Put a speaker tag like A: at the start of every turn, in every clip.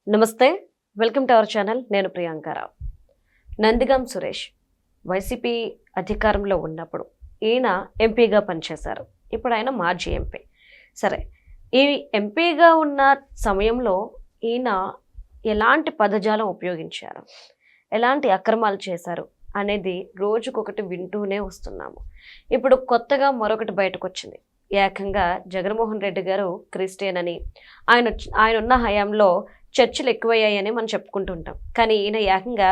A: నమస్తే, welcome to our channel. నేను Priyanka Rao. Nandigam Suresh YCP అధికారంలో ఉన్నప్పుడు ఈయన ఎంపీగా పనిచేశారు. ఇప్పుడు ఆయన మాజీ ఎంపీ. సరే, ఈ ఎంపీగా ఉన్న సమయంలో ఈయన ఎలాంటి పదజాలం ఉపయోగించారు, ఎలాంటి అక్రమాలు చేశారు అనేది రోజుకొకటి వింటూనే వస్తున్నాము. ఇప్పుడు కొత్తగా మరొకటి బయటకు వచ్చింది. ఏకంగా జగన్మోహన్ రెడ్డి గారు క్రిస్టియన్ అని, ఆయన ఉన్న హయాంలో చర్చిలు ఎక్కువయ్యాయని మనం చెప్పుకుంటుంటాం. కానీ ఈయన ఏకంగా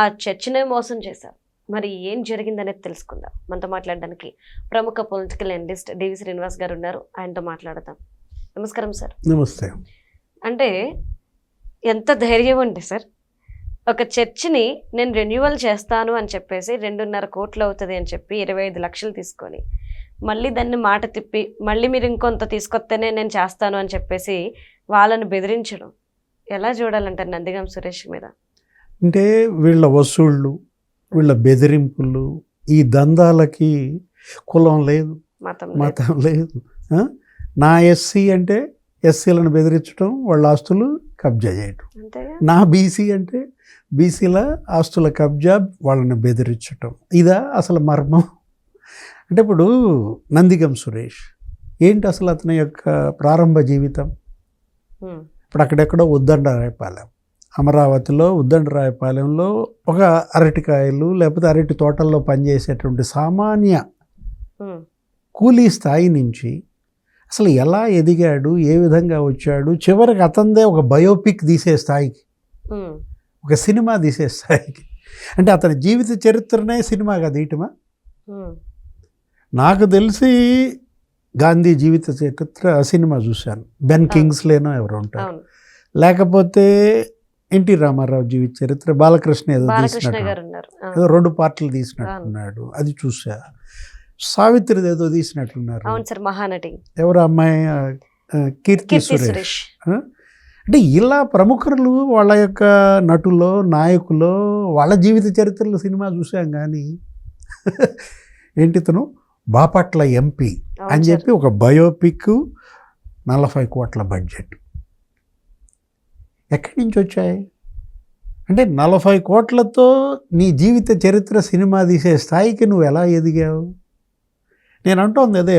A: ఆ చర్చినే మోసం చేశారు. మరి ఏం జరిగిందనేది తెలుసుకుందాం. మనతో మాట్లాడడానికి ప్రముఖ పొలిటికల్ అనలిస్ట్ డివి శ్రీనివాస్ గారు ఉన్నారు. ఆయనతో మాట్లాడదాం. నమస్కారం సార్.
B: నమస్తే.
A: అంటే ఎంత ధైర్యం అండి సార్, ఒక చర్చిని నేను రెన్యువల్ చేస్తాను అని చెప్పేసి 2.5 కోట్లు అవుతుంది అని చెప్పి 25 లక్షలు తీసుకొని మళ్ళీ దాన్ని మాట తిప్పి మళ్ళీ మీరు ఇంకొంత తీసుకొస్తేనే నేను చేస్తాను అని చెప్పేసి వాళ్ళని బెదిరించడం ఎలా చూడాలంటారు నందిగం సురేష్ మీద?
B: అంటే వీళ్ళ వసూళ్ళు, వీళ్ళ బెదిరింపులు, ఈ దందాలకి కులం లేదు, మతం లేదు. నా ఎస్సీ అంటే ఎస్సీలను బెదిరించడం, వాళ్ళ ఆస్తులు కబ్జా చేయటం. నా బీసీ అంటే బీసీల ఆస్తుల కబ్జా, వాళ్ళని బెదిరించటం. ఇదా అసలు మర్మం? అంటే ఇప్పుడు నందిగం సురేష్ ఏంటి అసలు అతని యొక్క ప్రారంభ జీవితం? ఇప్పుడు అక్కడెక్కడో ఉద్దండరాయపాలెం, అమరావతిలో ఉద్దండరాయపాలెంలో ఒక అరటికాయలు లేకపోతే అరటి తోటల్లో పనిచేసేటువంటి సామాన్య కూలీ స్థాయి నుంచి అసలు ఎలా ఎదిగాడు, ఏ విధంగా వచ్చాడు, చివరికి అతనిదే ఒక బయోపిక్ తీసే స్థాయికి, ఒక సినిమా తీసే స్థాయికి. అంటే అతని జీవిత చరిత్రనే సినిమాగా తీయటమా? నాకు తెలిసి గాంధీ జీవిత చరిత్ర సినిమా చూశాను, బెన్ కింగ్స్లేనో ఎవరు ఉంటారు, లేకపోతే ఎన్టీ రామారావు జీవిత చరిత్ర బాలకృష్ణ ఏదో తీసినట్టు, ఏదో 2 పార్ట్లు తీసినట్టున్నాడు, అది చూసా. సావిత్రిది ఏదో తీసినట్టున్నారు, ఎవరు అమ్మాయి, కీర్తి సురేష్. అంటే ఇలా ప్రముఖులు వాళ్ళ యొక్క నటులో నాయకులో వాళ్ళ జీవిత చరిత్రలో సినిమా చూసాం. కానీ ఏంటి తను బాపట్ల ఎంపీ అని చెప్పి ఒక బయోపిక్, 40 కోట్ల బడ్జెట్ ఎక్కడి నుంచి వచ్చాయి? అంటే 40 కోట్లతో నీ జీవిత చరిత్ర సినిమా తీసే స్థాయికి నువ్వు ఎలా ఎదిగావు? నేను అంటోంది అదే.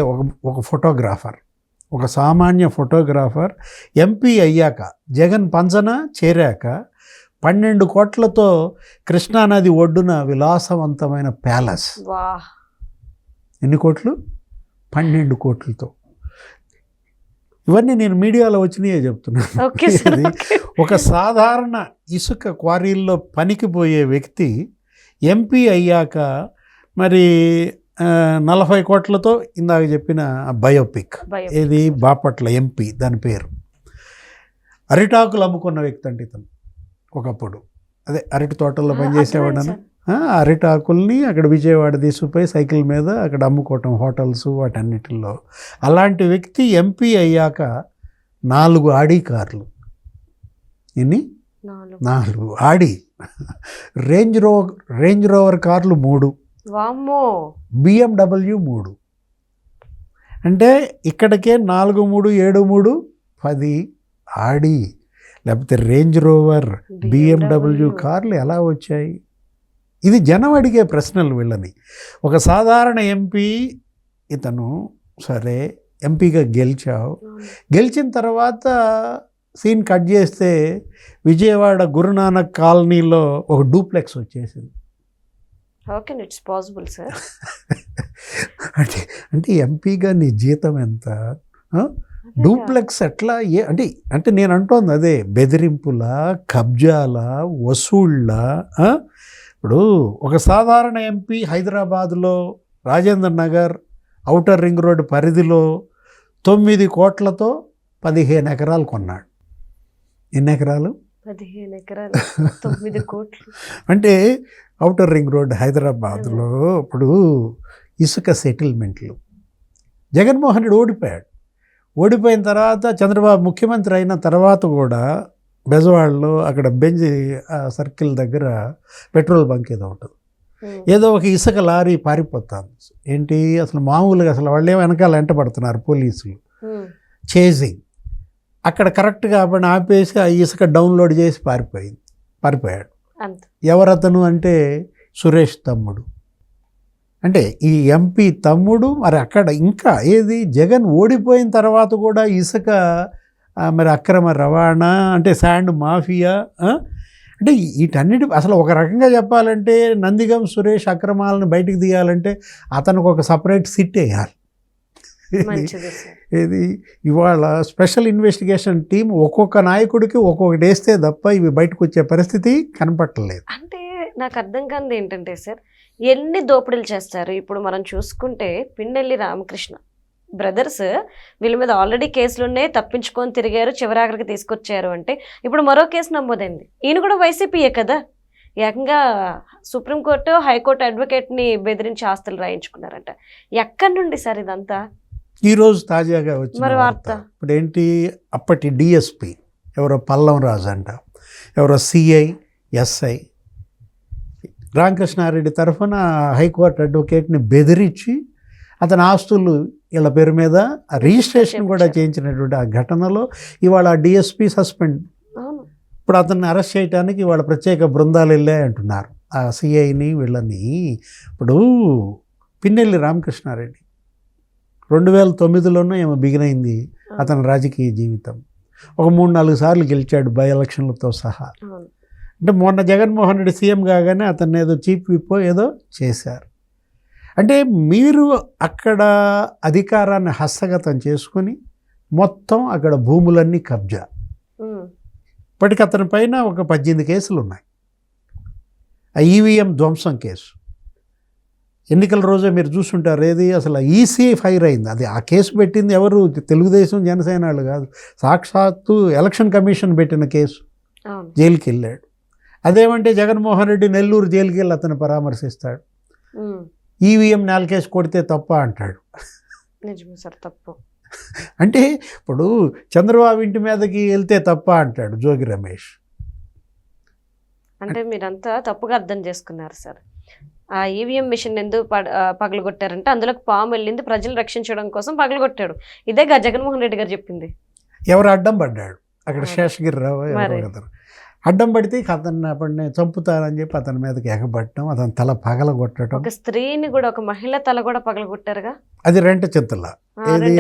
B: ఒక ఫోటోగ్రాఫర్, ఒక సామాన్య ఫోటోగ్రాఫర్ ఎంపీ అయ్యాక, జగన్ పంచన చేరాక 12 కోట్లతో కృష్ణానది ఒడ్డున విలాసవంతమైన ప్యాలెస్. ఎన్ని కోట్లు? 12 కోట్లతో. ఇవన్నీ నేను మీడియాలో వచ్చినాయే చెప్తున్నాను. ఒక సాధారణ ఇసుక క్వారీల్లో పనికి పోయే వ్యక్తి ఎంపీ అయ్యాక మరి 40 కోట్లతో ఇందాక చెప్పిన బయోపిక్, ఇది బాపట్ల ఎంపీ, దాని పేరు. అరిటాకులు అమ్ముకున్న వ్యక్తి అంటే ఇతను ఒకప్పుడు, అదే అరటి తోటల్లో పనిచేసేవాడని అరిటాకుల్ని అక్కడ విజయవాడ తీసుకుపోయి సైకిల్ మీద అక్కడ అమ్ముకోవటం, హోటల్స్ వాటన్నిటిలో. అలాంటి వ్యక్తి ఎంపీ అయ్యాక 4 ఆడి కార్లు. ఎన్ని? 4 ఆడి. రేంజ్ రోవర్ కార్లు 3, BMW 3. అంటే ఇక్కడికే 4, 3, 7, 3, 10 ఆడి లేకపోతే రేంజ్ రోవర్, BMW కార్లు ఎలా వచ్చాయి? ఇది జనం అడిగే ప్రశ్నలు వీళ్ళని. ఒక సాధారణ ఎంపీ ఇతను, సరే ఎంపీగా గెలిచావు, గెలిచిన తర్వాత సీన్ కట్ చేస్తే విజయవాడ గురునానక్ కాలనీలో ఒక డూప్లెక్స్ వచ్చేసింది. అంటే ఎంపీగా నీ జీతం ఎంత? డూప్లెక్స్ ఎట్లా? అంటే నేను అంటోంది అదే. బెదిరింపుల, కబ్జాల, వసూళ్ళ. ఇప్పుడు ఒక సాధారణ ఎంపీ హైదరాబాద్లో Rajendra Nagar outer ring road పరిధిలో 9 కోట్లతో 15 ఎకరాలు కొన్నాడు. ఎన్ని ఎకరాలు?
A: 15 ఎకరాలు, 9 కోట్లు.
B: అంటే ఔటర్ రింగ్ రోడ్ హైదరాబాద్లో ఇప్పుడు ఇసుక సెటిల్మెంట్లు. జగన్మోహన్ రెడ్డి ఓడిపోయాడు. ఓడిపోయిన తర్వాత చంద్రబాబు ముఖ్యమంత్రి అయిన తర్వాత కూడా బెజవాడలో అక్కడ బెంజ్ సర్కిల్ దగ్గర పెట్రోల్ బంక్ ఏదో ఉంటుంది, ఏదో ఒక ఇసుక లారీ పారిపోతాను. ఏంటి అసలు మామూలుగా అసలు వాళ్ళు వెనకాల వెంట పడుతున్నారు పోలీసులు, చేజింగ్. అక్కడ కరెక్ట్గా అప్పుడు ఆపేసి ఆ ఇసుక డౌన్లోడ్ చేసి పారిపోయాడు.
A: అంత
B: ఎవరతను అంటే సురేష్ తమ్ముడు. అంటే ఈ ఎంపీ తమ్ముడు. మరి అక్కడ ఇంకా ఏది జగన్ ఓడిపోయిన తర్వాత కూడా ఇసుక మరి అక్రమ రవాణా అంటే శాండ్ మాఫియా అంటే వీటన్నిటి అసలు ఒక రకంగా చెప్పాలంటే నందిగం సురేష్ అక్రమాలను బయటికి తీయాలంటే అతనికి ఒక సపరేట్ సిట్ వేయాలి. ఇది ఇవాళ స్పెషల్ ఇన్వెస్టిగేషన్ టీం ఒక్కొక్క నాయకుడికి ఒక్కొక్కటి వేస్తే తప్ప ఇవి బయటకు వచ్చే పరిస్థితి కనపట్టలేదు.
A: అంటే నాకు అర్థం కానిది ఏంటంటే సార్, ఎన్ని దోపిడీలు చేస్తారు. ఇప్పుడు మనం చూసుకుంటే పిన్నెల్లి రామకృష్ణ బ్రదర్స్ వీళ్ళ మీద ఆల్రెడీ కేసులు ఉన్నాయి, తప్పించుకొని తిరిగారు, చివరి ఆఖరికి తీసుకొచ్చారు. అంటే ఇప్పుడు మరో కేసు నమోదైంది. ఈయన కూడా వైసీపీయే కదా. ఏకంగా సుప్రీంకోర్టు హైకోర్టు అడ్వకేట్ని బెదిరించి ఆస్తులు రాయించుకున్నారంట. ఎక్కడి నుండి సార్ ఇదంతా?
B: ఈరోజు తాజాగా వచ్చిన
A: వార్త.
B: ఇప్పుడు ఏంటి, అప్పటి డిఎస్పి ఎవరో పల్లం రాజు అంట, ఎవరో సిఐ ఎస్ఐ రామకృష్ణారెడ్డి తరఫున హైకోర్టు అడ్వకేట్ని బెదిరించి అతని ఆస్తులు వీళ్ళ పేరు మీద రిజిస్ట్రేషన్ కూడా చేయించినటువంటి ఆ ఘటనలో ఇవాళ ఆ డిఎస్పి సస్పెండ్. ఇప్పుడు అతన్ని అరెస్ట్ చేయడానికి ఇవాళ ప్రత్యేక బృందాలు వెళ్ళాయి అంటున్నారు. ఆ సిఐని వీళ్ళని. ఇప్పుడు పిన్నెల్లి రామకృష్ణారెడ్డి 2009లోనూ ఏమో బిగినైంది అతని రాజకీయ జీవితం. ఒక 3-4 సార్లు గెలిచాడు బై ఎలక్షన్లతో సహా. అంటే మొన్న జగన్మోహన్ రెడ్డి సీఎం కాగానే అతన్ని ఏదో చీఫ్ విప్ ఏదో చేశారు. అంటే మీరు అక్కడ అధికారాన్ని హస్తగతం చేసుకుని మొత్తం అక్కడ భూములన్నీ కబ్జా. ఇప్పటికి అతని పైన ఒక 18 కేసులు ఉన్నాయి. ఆ ఈవీఎం ధ్వంసం కేసు ఎన్నికల రోజే మీరు చూస్తుంటారు. ఏది అసలు ఈసీ ఫైర్ అయింది. అది ఆ కేసు పెట్టింది ఎవరు? తెలుగుదేశం జనసేన వాళ్ళు కాదు, సాక్షాత్తు ఎలక్షన్ కమిషన్ పెట్టిన కేసు. జైలుకి వెళ్ళాడు. అదేమంటే జగన్మోహన్ రెడ్డి నెల్లూరు జైలుకి వెళ్ళి అతను పరామర్శిస్తాడు. ఈవీఎం కేసు కొడితే తప్ప అంటాడు.
A: తప్పు
B: అంటే ఇప్పుడు చంద్రబాబు ఇంటి మీదకి వెళ్తే తప్ప అంటాడు జోగి రమేష్.
A: అంటే మీరంతా తప్పుగా అర్థం చేసుకున్నారు సార్. ఆ ఈవీఎం మిషన్ ఎందుకు పగలగొట్టారంటే అందులోకి పాము వెళ్ళింది, ప్రజలు రక్షించడం కోసం పగలగొట్టాడు. ఇదేగా జగన్మోహన్ రెడ్డి గారు చెప్పింది.
B: ఎవరు అడ్డం పడ్డాడు అక్కడ? శేషగిరిరావు అడ్డం పడితే అతన్ని అప్పటిని చంపుతారని చెప్పి అతని మీదకి ఎగబట్టడం, అతని తల పగలగొట్టడం.
A: ఒక స్త్రీని కూడా, ఒక మహిళ తల కూడా పగలగొట్టారుగా.
B: అది రెంట చింతల. ఏది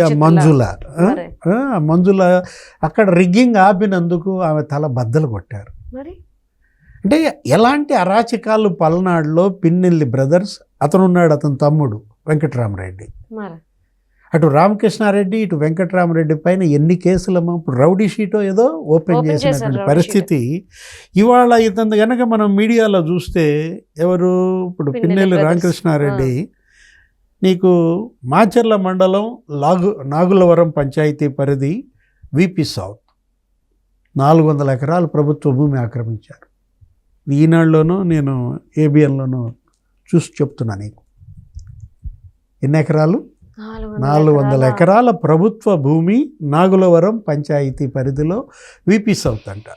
B: మంజుల అక్కడ రిగ్గింగ్ ఆపినందుకు ఆమె తల బద్దలు కొట్టారు.
A: మరి
B: అంటే ఎలాంటి అరాచకాలు పల్నాడులో పిన్నెల్లి బ్రదర్స్. అతనున్నాడు, అతని తమ్ముడు వెంకటరామరెడ్డి. అటు రామకృష్ణారెడ్డి ఇటు వెంకటరామరెడ్డి పైన ఎన్ని కేసులమో. ఇప్పుడు రౌడీ షీటో ఏదో ఓపెన్ చేసినటువంటి పరిస్థితి. ఇవాళ ఇతను కనుక మనం మీడియాలో చూస్తే ఎవరు ఇప్పుడు పిన్నెల్లి రామకృష్ణారెడ్డి నీకు మాచర్ల మండలం నాగులవరం పంచాయతీ పరిధి విపి సౌత్ 400 ఎకరాలు ప్రభుత్వ భూమి ఆక్రమించారు. ఈనాడులోనూ నేను ఏబిఎన్లోనూ చూసి చెప్తున్నా నీకు. ఎన్ని ఎకరాలు? 400 ఎకరాల ప్రభుత్వ భూమి నాగులవరం పంచాయతీ పరిధిలో విపి సౌత్ అంట.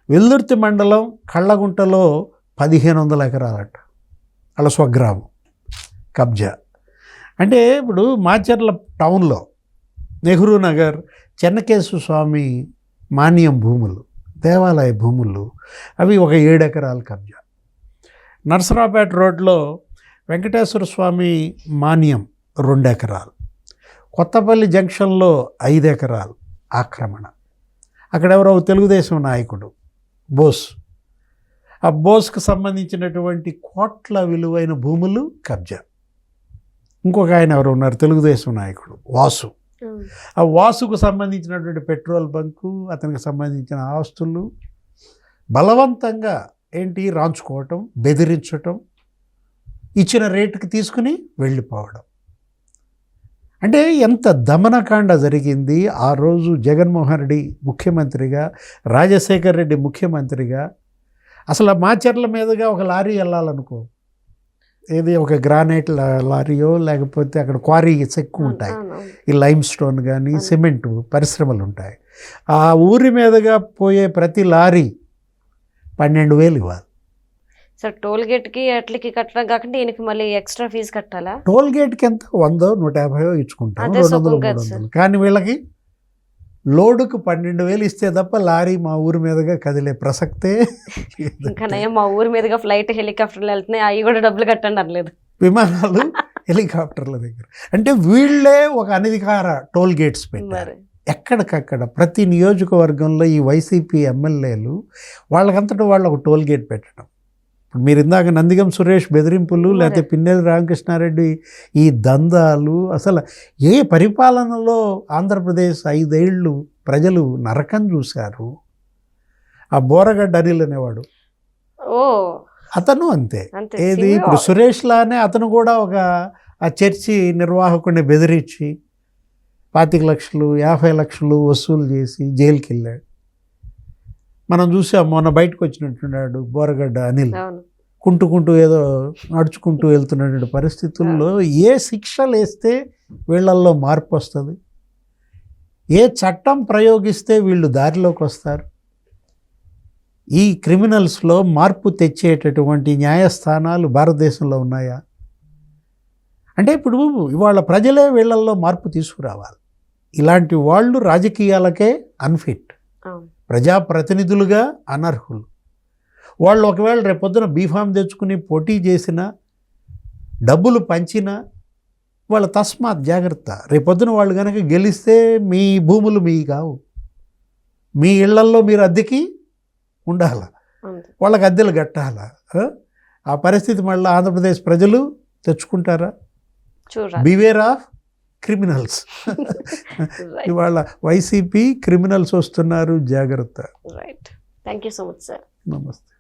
B: వెల్దుర్తి మండలం కళ్ళగుంటలో 1500 ఎకరాలంట వాళ్ళ స్వగ్రామం కబ్జా. అంటే ఇప్పుడు మాచర్ల టౌన్లో నెహ్రూ నగర్ చెన్నకేశ్వర స్వామి మాన్యం భూములు, దేవాలయ భూములు, అవి ఒక 7 ఎకరాలు కబ్జా. నర్సరావుపేట రోడ్లో వెంకటేశ్వర స్వామి మాన్యం 2 ఎకరాలు. కొత్తపల్లి జంక్షన్లో 5 ఎకరాలు ఆక్రమణ. అక్కడ ఎవరో తెలుగుదేశం నాయకుడు బోస్, ఆ బోస్కు సంబంధించినటువంటి కోట్ల విలువైన భూములు కబ్జా. ఇంకొక ఆయన ఎవరు ఉన్నారు తెలుగుదేశం నాయకుడు వాసు. ఆ వాసుకు సంబంధించినటువంటి పెట్రోల్ బంకు, అతనికి సంబంధించిన ఆస్తులు బలవంతంగా ఏంటి రాంచుకోవటం, బెదిరించటం, ఇచ్చిన రేటుకి తీసుకుని వెళ్ళిపోవడం. అంటే ఎంత దమనకాండ జరిగింది ఆ రోజు. జగన్మోహన్ రెడ్డి ముఖ్యమంత్రిగా, రాజశేఖర్ రెడ్డి ముఖ్యమంత్రిగా. అసలు మాచర్ల మీదుగా ఒక లారీ వెళ్ళాలనుకో, ఏది ఒక గ్రానైట్ లారీయో లేకపోతే అక్కడ క్వారీస్ ఎక్కువ ఉంటాయి, ఈ లైమ్ స్టోన్ కానీ సిమెంట్ పరిశ్రమలు ఉంటాయి. ఆ ఊరి మీదుగా పోయే ప్రతి లారీ 12,000 ఇవ్వాలి.
A: సార్ టోల్ గేట్కి అట్లకి కట్టడం కాకుండా ఈయనకి మళ్ళీ ఎక్స్ట్రా ఫీజు కట్టాలా?
B: టోల్ గేట్కి ఎంత 100, 150 ఇచ్చుకుంటాం, 200, 300. కానీ వీళ్ళకి లోడుకు 12,000 ఇస్తే తప్ప లారీ మా ఊరి మీదుగా కదిలే ప్రసక్తే లేదు.
A: ఇంకా నయం మా ఊరి మీదుగా ఫ్లైట్ హెలికాప్టర్లు వెళ్తున్నాయి, అవి కూడా డబ్బులు కట్టండి అనలేదు.
B: విమానాలు హెలికాప్టర్ల దగ్గర అంటే వీళ్ళే ఒక అనధికార టోల్ గేట్స్ పెట్టారు.
A: మరి
B: ఎక్కడికక్కడ ప్రతి నియోజకవర్గంలో ఈ వైసీపీ ఎమ్మెల్యేలు వాళ్ళకంతటా వాళ్ళు ఒక టోల్ గేట్ పెట్టడం. ఇప్పుడు మీరు ఇందాక నందిగం సురేష్ బెదిరింపులు, లేకపోతే పిన్నెల్లి రామకృష్ణారెడ్డి ఈ దందాలు, అసలు ఏ పరిపాలనలో ఆంధ్రప్రదేశ్ 5 ఏళ్ళు ప్రజలు నరకం చూశారు. ఆ బోరగడ్డ అనిల్ అనేవాడు,
A: ఓ
B: అతను అంతే.
A: అంతే
B: ఏది ఇప్పుడు సురేష్ లానే అతను కూడా ఒక ఆ చర్చి నిర్వాహకుడిని బెదిరించి 25 లక్షలు 50 లక్షలు వసూలు చేసి జైలుకి వెళ్ళాడు. మనం చూసాం, మొన్న బయటకు వచ్చినట్టున్నాడు బోరగడ్డ అనిల్,
A: అవును.
B: కుంటుకుంటూ ఏదో నడుచుకుంటూ వెళ్తున్నటువంటి పరిస్థితుల్లో ఏ శిక్షలు వేస్తే వీళ్ళల్లో మార్పు వస్తుంది, ఏ చట్టం ప్రయోగిస్తే వీళ్ళు దారిలోకి వస్తారు, ఈ క్రిమినల్స్లో మార్పు తెచ్చేటటువంటి న్యాయస్థానాలు భారతదేశంలో ఉన్నాయా? అంటే ఇప్పుడు ఇవాళ ప్రజలే వీళ్ళల్లో మార్పు తీసుకురావాలి. ఇలాంటి వాళ్ళు రాజకీయాలకే అన్ఫిట్,
A: అవును.
B: ప్రజాప్రతినిధులుగా అనర్హులు. వాళ్ళు ఒకవేళ రేపొద్దున బీఫామ్ తెచ్చుకుని పోటీ చేసినా, డబ్బులు పంచినా వాళ్ళ తస్మాత్ జాగ్రత్త. రేపొద్దున వాళ్ళు కనుక గెలిస్తే మీ భూములు మీ కావు, మీ ఇళ్లల్లో మీరు అద్దెకి ఉండాలి,
A: అంతే.
B: వాళ్ళకి అద్దెలు కట్టాలా. ఆ పరిస్థితి మళ్ళీ ఆంధ్రప్రదేశ్ ప్రజలు తెచ్చుకుంటారా?
A: చూడాలి.
B: Beware of criminals.
A: Right.
B: ఇవాళ వైసీపీ క్రిమినల్స్ వస్తున్నారు, జాగ్రత్త.
A: Right. Thank you so much sir.
B: నమస్తే.